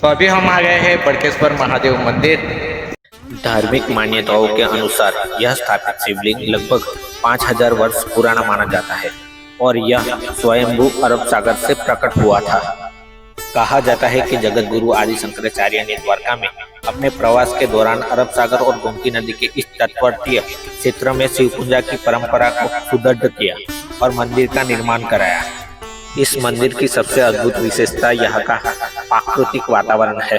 तो अभी हम आ गए हैं बड़केश्वर महादेव मंदिर। धार्मिक मान्यताओं के अनुसार यह स्थापित शिवलिंग लगभग 5000 वर्ष पुराना माना जाता है और यह स्वयंभू अरब सागर से प्रकट हुआ था। कहा जाता है कि जगत गुरु आदि शंकराचार्य ने द्वारका में अपने प्रवास के दौरान अरब सागर और गोमती नदी के इस तटवर्तीय क्षेत्र में शिव पूजा की परंपरा को सुदृढ़ किया और मंदिर का निर्माण कराया। इस मंदिर की सबसे अद्भुत विशेषता यहाँ का प्राकृतिक वातावरण है।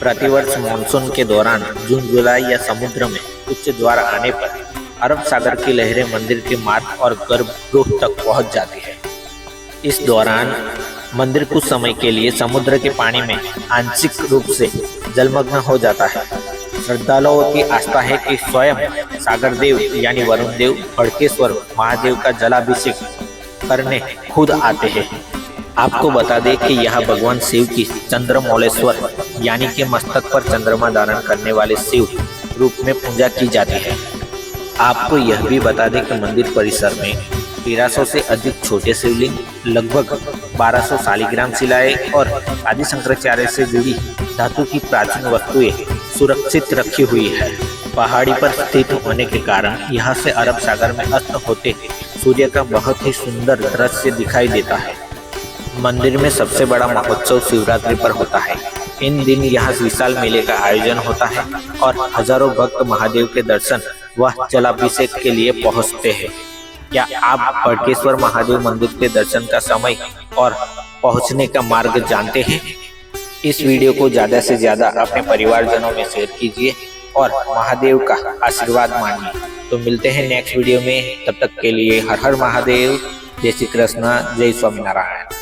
प्रतिवर्ष मानसून के दौरान जून जुलाई या समुद्र में उच्च ज्वार आने पर अरब सागर की लहरें मंदिर के मार्ग और गर्भगृह तक पहुंच जाती है। इस दौरान मंदिर कुछ समय के लिए समुद्र के पानी में आंशिक रूप से जलमग्न हो जाता है। श्रद्धालुओं की आस्था है कि स्वयं सागर देव यानी वरुण देव बड़केश्वर महादेव का जलाभिषेक करने खुद आते हैं। आपको बता दें कि यह भगवान शिव की चंद्रमौलेश्वर यानी कि मस्तक पर चंद्रमा धारण करने वाले शिव रूप में पूजा की जाती है। आपको यह भी बता दें कि मंदिर परिसर में 1300 से अधिक छोटे शिवलिंग, लगभग 1200 शालिग्राम शिलाएं और आदि शंकराचार्य से जुड़ी धातु की प्राचीन वस्तुएं सुरक्षित रखी हुई है। पहाड़ी पर स्थित होने के कारण यहाँ से अरब सागर में अस्त होते सूर्य का बहुत ही सुंदर दृश्य दिखाई देता है। मंदिर में सबसे बड़ा महोत्सव शिवरात्रि पर होता है। इन दिन यहाँ विशाल मेले का आयोजन होता है और हजारों भक्त महादेव के दर्शन व जलाभिषेक के लिए पहुँचते हैं। क्या आप बड़केश्वर महादेव मंदिर के दर्शन का समय और पहुँचने का मार्ग जानते हैं? इस वीडियो को ज़्यादा से ज़्यादा अपने परिवारजनों में शेयर कीजिए और महादेव का आशीर्वाद मांगिए। तो मिलते हैं नेक्स्ट वीडियो में, तब तक के लिए हर हर महादेव, जय श्री कृष्ण, जय स्वामीनारायण।